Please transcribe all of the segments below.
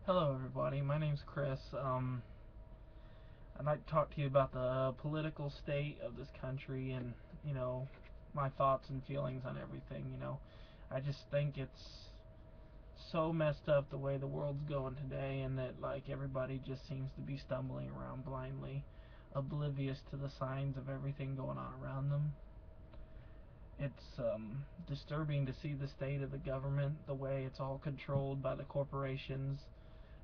Hello, everybody. My name's Chris. I'd like to talk to you about the political state of this country and, you know, my thoughts and feelings on everything. I just think it's so messed up the way the world's going today, and that, like, everybody just seems to be stumbling around blindly, oblivious to the signs of everything going on around them. It's disturbing to see the state of the government, the way it's all controlled by the corporations,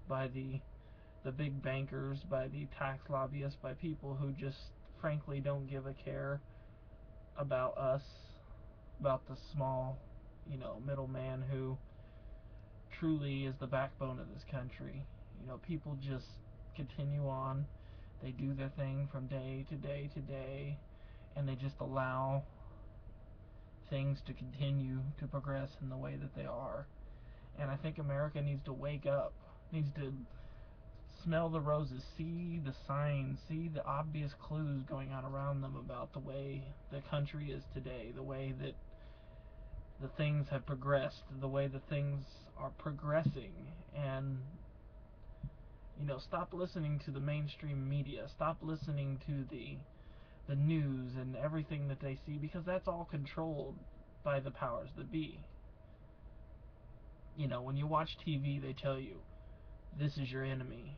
by the big bankers, by the tax lobbyists, by people who just frankly don't give a care about us, about the small, middleman who truly is the backbone of this country. People just continue on. They do their thing from day to day to day, and they just allow things to continue to progress in the way that they are. And I think America needs to wake up, needs to smell the roses, see the signs, see the obvious clues going on around them about the way the country is today, the way that the things have progressed, the way the things are progressing, and stop listening to the mainstream media, stop listening to the news and everything that they see, because that's all controlled by the powers that be. When you watch TV, they tell you this is your enemy.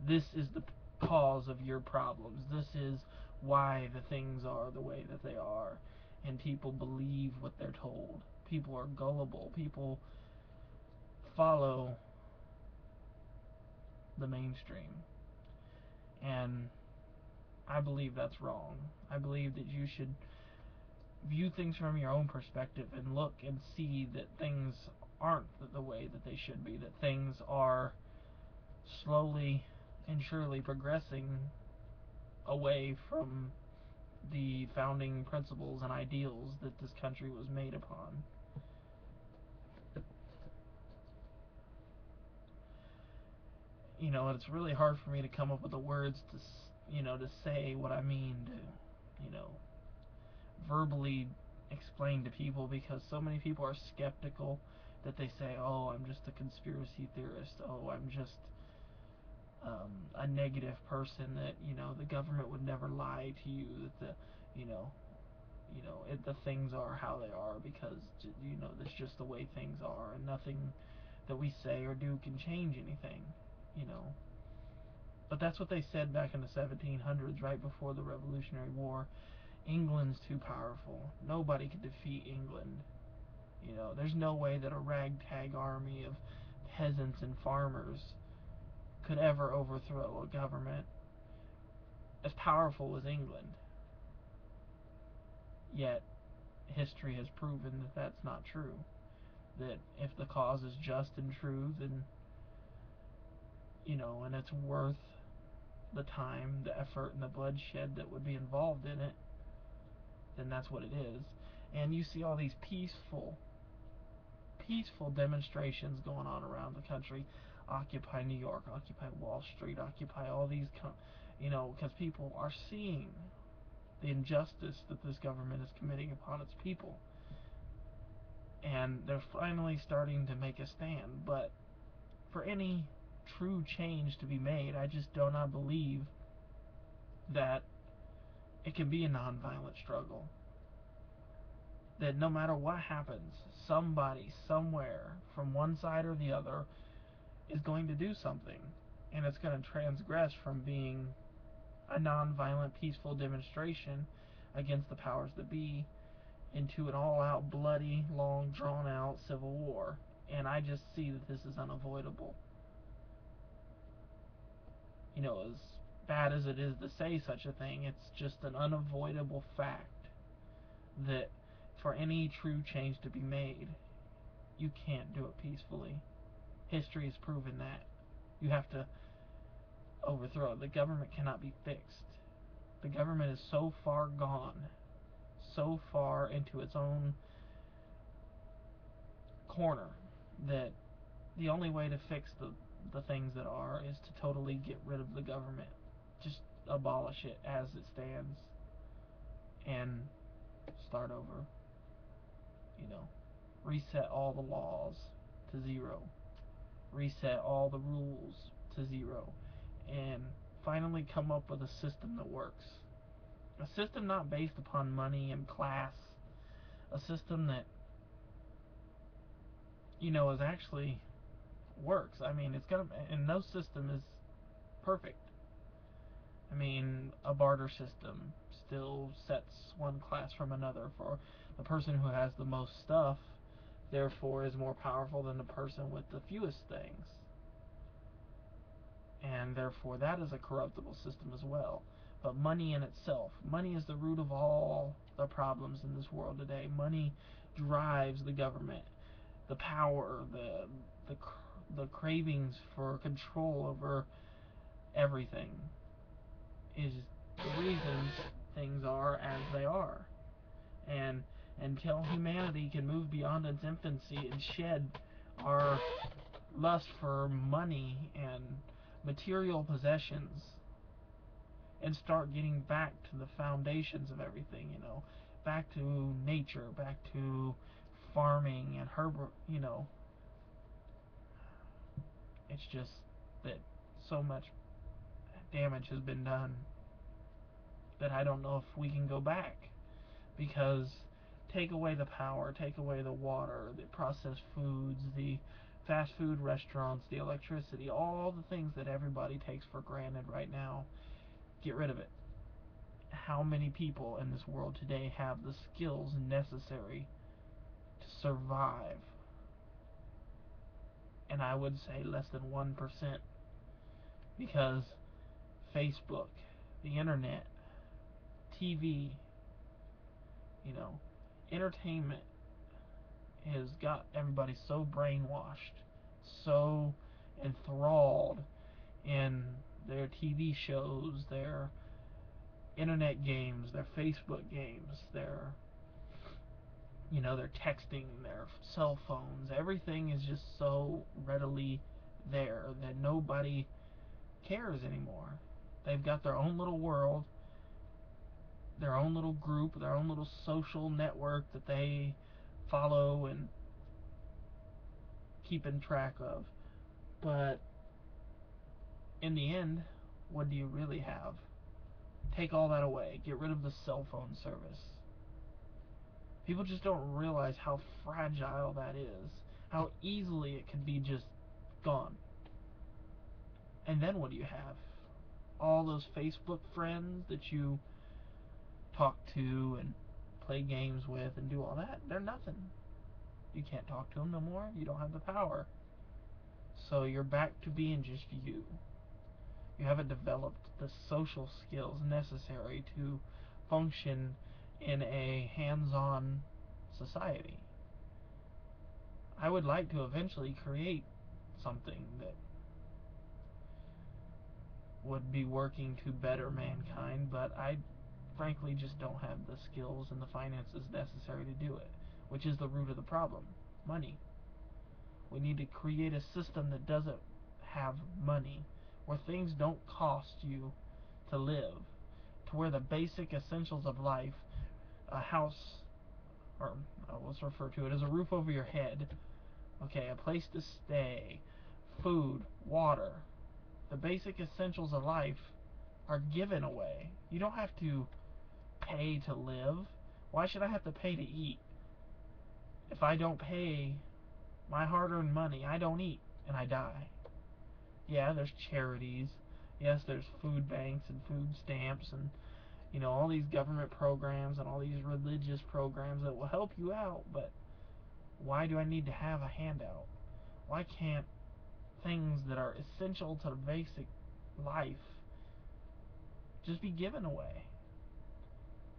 This is the cause of your problems. This is why the things are the way that they are. And people believe what they're told. People are gullible. People follow the mainstream. And I believe that's wrong. I believe that you should view things from your own perspective and look and see that things aren't the way that they should be, that things are slowly and surely progressing away from the founding principles and ideals that this country was made upon. It's really hard for me to come up with the words to say what I mean, to, verbally explain to people, because so many people are skeptical that they say, oh, I'm just a conspiracy theorist, oh, I'm just a negative person, that the government would never lie to you, that the things are how they are, because that's just the way things are, and nothing that we say or do can change anything. you know but that's what they said back in the 1700s, right before the Revolutionary War. England's too powerful, nobody could defeat England. There's no way that a ragtag army of peasants and farmers could ever overthrow a government as powerful as England. Yet history has proven that that's not true. That if the cause is just and true, then and it's worth the time, the effort, and the bloodshed that would be involved in it, then that's what it is. And you see all these peaceful demonstrations going on around the country. Occupy New York, Occupy Wall Street, Occupy all these, because people are seeing the injustice that this government is committing upon its people. And they're finally starting to make a stand. But for any true change to be made, I just do not believe that it can be a nonviolent struggle. That no matter what happens, somebody, somewhere, from one side or the other, is going to do something. And it's going to transgress from being a nonviolent, peaceful demonstration against the powers that be into an all-out, bloody, long, drawn-out civil war. And I just see that this is unavoidable. As bad as it is to say such a thing, it's just an unavoidable fact that for any true change to be made, you can't do it peacefully. History has proven that. You have to overthrow it. The government cannot be fixed. The government is so far gone, so far into its own corner, that the only way to fix the things that are is to totally get rid of the government. Just abolish it as it stands and start over. Reset all the laws to zero. reset all the rules to zero, and finally come up with a system that works. A system not based upon money and class. A system that, is actually works. I mean, it's gonna, and no system is perfect. I mean, a barter system still sets one class from another. For the person who has the most stuff, therefore, is more powerful than the person with the fewest things. And therefore, that is a corruptible system as well. But money in itself, money is the root of all the problems in this world today. Money drives the government, the power, the cravings for control over everything is the reasons things are as they are. And until humanity can move beyond its infancy and shed our lust for money and material possessions and start getting back to the foundations of everything, back to nature, back to farming and it's just that so much damage has been done that I don't know if we can go back, because take away the power, take away the water, the processed foods, the fast food restaurants, the electricity, all the things that everybody takes for granted right now, get rid of it. How many people in this world today have the skills necessary to survive? And I would say less than 1%, because Facebook, the internet, TV, entertainment has got everybody so brainwashed, so enthralled in their TV shows, their internet games, their Facebook games, their texting, their cell phones. Everything is just so readily there that nobody cares anymore. They've got their own little world, their own little group, their own little social network that they follow and keep in track of. But in the end, what do you really have? Take all that away. Get rid of the cell phone service. People just don't realize how fragile that is, how easily it can be just gone. And then what do you have? All those Facebook friends that you talk to and play games with and do all that, they're nothing. You can't talk to them no more. You don't have the power. So you're back to being just you. You haven't developed the social skills necessary to function in a hands-on society. I would like to eventually create something that would be working to better mankind, but I frankly just don't have the skills and the finances necessary to do it, which is the root of the problem: money. We need to create a system that doesn't have money, where things don't cost you to live, to where the basic essentials of life, a house, or let's refer to it as a roof over your head, okay, a place to stay, food, water, the basic essentials of life are given away. You don't have to pay to live. Why should I have to pay to eat? If I don't pay my hard-earned money, I don't eat and I die. Yeah, there's charities. Yes, there's food banks and food stamps and all these government programs and all these religious programs that will help you out, but why do I need to have a handout? Why can't things that are essential to the basic life just be given away?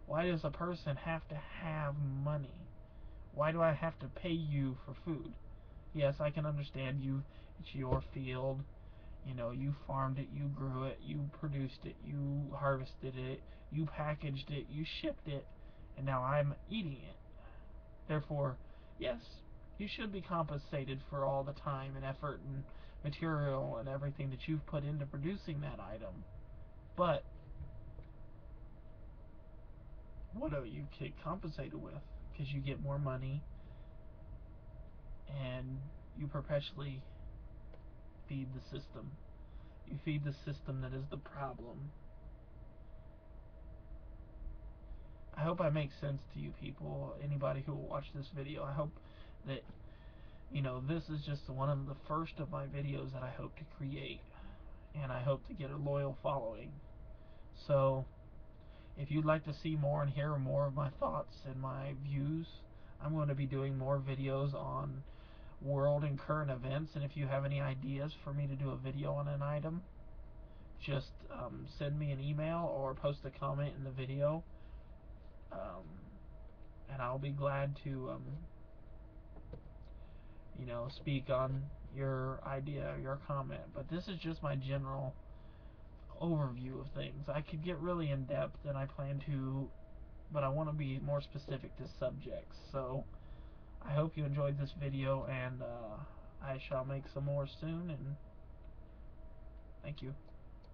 Why does a person have to have money? Why do I have to pay you for food? Yes, I can understand you. It's your field. You farmed it, you grew it, you produced it, you harvested it, you packaged it, you shipped it, and now I'm eating it. Therefore, yes, you should be compensated for all the time and effort and material and everything that you've put into producing that item. But what do you get compensated with? Because you get more money and you perpetually feed the system. You feed the system that is the problem. I hope I make sense to you people, anybody who will watch this video. I hope that, this is just one of the first of my videos that I hope to create, and I hope to get a loyal following. So, if you'd like to see more and hear more of my thoughts and my views, I'm going to be doing more videos on world and current events, and if you have any ideas for me to do a video on an item, just send me an email or post a comment in the video, and I'll be glad to speak on your idea or your comment. But this is just my general overview of things. I could get really in depth, and I plan to, but I want to be more specific to subjects. So I hope you enjoyed this video, and I shall make some more soon, and thank you.